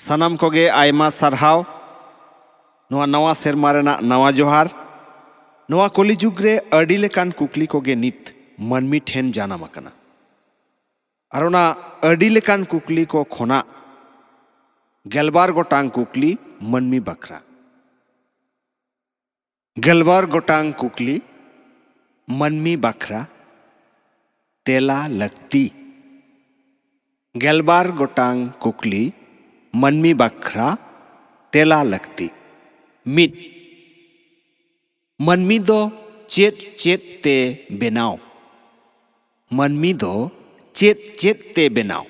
ᱥᱟᱱᱟᱢ ᱠᱚᱜᱮ ᱟᱭᱢᱟ ᱥᱟᱨᱦᱟᱣ ᱱᱚᱣᱟ ᱱᱟᱣᱟ ᱥᱮᱨᱢᱟ ᱨᱮᱱᱟᱜ ᱱᱟᱣᱟ ᱡᱚᱦᱟᱨ ᱱᱚᱣᱟ ᱠᱚᱞᱤ ᱡᱩᱜᱽ ᱨᱮ ᱟᱹᱰᱤ ᱞᱮᱠᱟᱱ ᱠᱩᱠᱞᱤ ᱠᱚᱜᱮ ᱱᱤᱛ ᱢᱟᱹᱱᱢᱤ ᱴᱷᱮᱱ ᱡᱟᱱᱟᱢ ᱟᱠᱟᱱᱟ ᱟᱨ ᱚᱱᱟ ᱟᱹᱰᱤ ᱞᱮᱠᱟᱱ ᱠᱩᱠᱞᱤ ᱠᱚ ᱠᱷᱚᱱᱟᱜ 12 ᱜᱚᱴᱟᱝ ᱠᱩᱠᱞᱤ ᱢᱟᱹᱱᱢᱤ ᱵᱟᱠᱷᱨᱟ 12 ᱜᱚᱴᱟᱝ ᱠᱩᱠᱞᱤ ᱢᱟᱹᱱᱢᱤ ᱵᱟᱠᱷᱨᱟ ᱛᱮᱞᱟ ᱞᱟᱹᱠᱛᱤ 12 ᱜᱚᱴᱟᱝ ᱠᱩᱠᱞᱤ ᱢᱟᱹᱱᱢᱤ ᱵᱟᱠᱷᱨᱟ ᱛᱮᱞᱟ ᱞᱟᱹᱠᱛᱤ ᱢᱤᱫ ᱢᱟᱹᱱᱢᱤ ᱫᱚ ᱪᱮᱫ ᱪᱮᱫ ᱛᱮ ᱵᱮᱱᱟᱣ ᱢᱟᱹᱱᱢᱤ ᱫᱚ ᱪᱮᱫ ᱪᱮᱫ ᱛᱮ ᱵᱮᱱᱟᱣ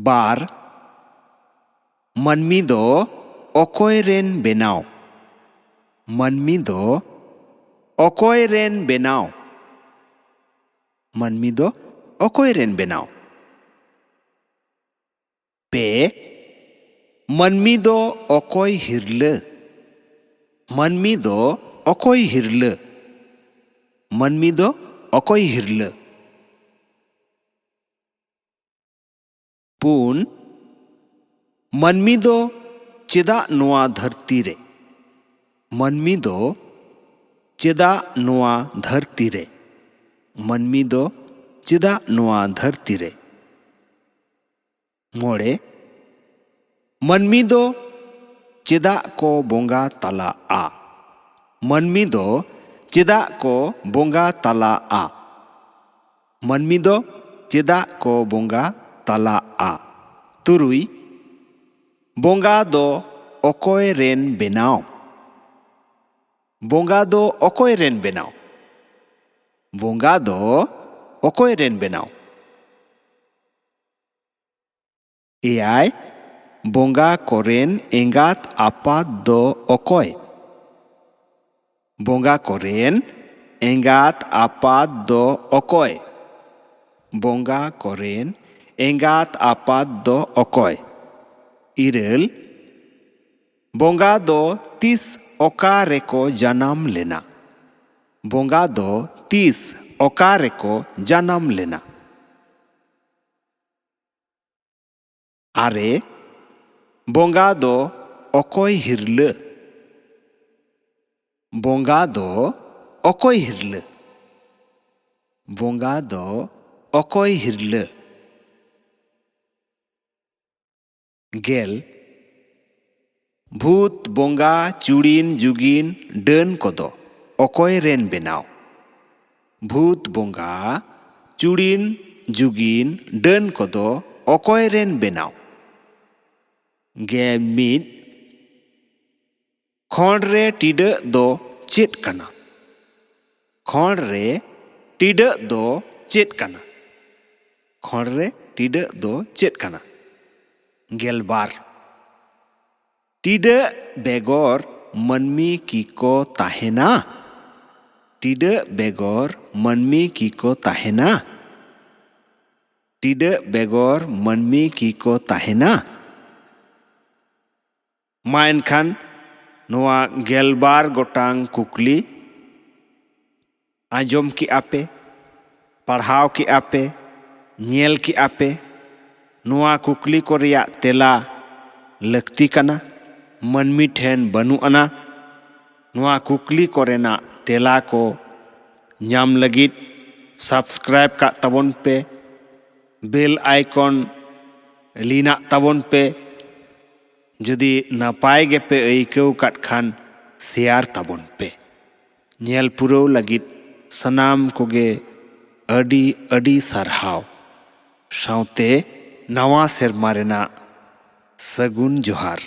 ᱵᱟᱨ ᱢᱟᱹᱱᱢᱤ ᱫᱚ ᱚᱠᱚᱭ ᱨᱮᱱ ᱵᱮᱱᱟᱣ ᱢᱟᱹᱱᱢᱤ ᱫᱚ ᱚᱠᱚᱭ ᱨᱮᱱ ᱵᱮᱱᱟᱣ ᱢᱟᱹᱱᱢᱤ ᱫᱚ ᱚᱠᱚᱭ ᱨᱮᱱ ᱵᱮᱱᱟᱣ ᱯᱮ ᱢᱟᱹᱱᱢᱤ ᱫᱚ ᱚᱠᱚᱭ ᱦᱤᱨᱞᱟᱹ ᱢᱟᱹᱱᱢᱤ ᱫᱚ ᱚᱠᱚᱭ ᱦᱤᱨᱞᱟᱹ ᱢᱟᱹᱱᱢᱤ ᱫᱚ ᱚᱠᱚᱭ ᱦᱤᱨᱞᱟᱹ ᱯᱩᱱ ᱢᱟᱹᱱᱢᱤ ᱫᱚ ᱪᱮᱫᱟᱜ ᱱᱚᱣᱟ ᱫᱷᱟᱹᱨᱛᱤ ᱨᱮ ᱢᱟᱹᱱᱢᱤ ᱫᱚ ᱪᱮᱫᱟᱜ ᱱᱚᱣᱟ ᱫᱷᱟᱹᱨᱛᱤ ᱨᱮ ᱢᱟᱹᱱᱢᱤ ᱫᱚ ᱪᱮᱫᱟᱜ ᱱᱚᱣᱟ ᱫᱷᱟᱹᱨᱛᱤ ᱨᱮ ᱢᱚᱬᱮ ᱢᱟᱹᱱᱢᱤ ᱫᱚ ᱪᱮᱫᱟᱜ ᱠᱚ ᱵᱚᱸᱜᱟ ᱛᱟᱞᱟᱜᱼᱟ ᱢᱟᱹᱱᱢᱤ ᱫᱚ ᱪᱮᱫᱟᱜ ᱠᱚ ᱵᱚᱸᱜᱟ ᱛᱟᱞᱟᱜᱼᱟ ᱢᱟᱹᱱᱢᱤ ᱫᱚ ᱪᱮᱫᱟᱜ ko bonga tala'a turuy bonga do okoy ren benaw bonga do okoy ren benaw bonga do okoy ren benaw eyay bonga koren engat apat do okoy bonga koren engat apat do okoy bonga koren engat apat do okoy irel bonga do tis oka reko janam lena bonga do tis oka reko janam lena are bonga do okoy hirle bonga do okoy hirle bonga do okoy hirle gel भूत बोंगा चुड़ीन जुगीन done कोदो ओकोय rain बेनाव भूत बोंगा चुड़ीन जुगीन done कोदो ओकोय rain बेनाव गे मिद खोंड रे टिड दो चेत कना खोंड रे टिड दो चेत कना खोंड रे टिड दो चेत कना गेलबार Tidak begor manmi kiko tahena. Tidak begor manmi kiko tahena. Tidak begor manmi kiko tahena. Mainkan noa gelbar gotang kukli. Anjom ki ape. Parhau ki ape. Nyel ki ape. Noa kukli ko reyak tela lakti kana. मनमी ठेन बनु अना नुआ कुकली कोरेना तेला को ᱧᱟᱢ ᱞᱟᱹᱜᱤᱫ subscribe का तबन पे bell icon Leena तबन पे जुदी नपाय गे पे ऐकौ काट खान शेयर तबन पे ᱧᱮᱞ पुरौ लगित सनाम कोगे अडी अडी सरहाव साउते नवा सेरमा रेना सगुन जोहार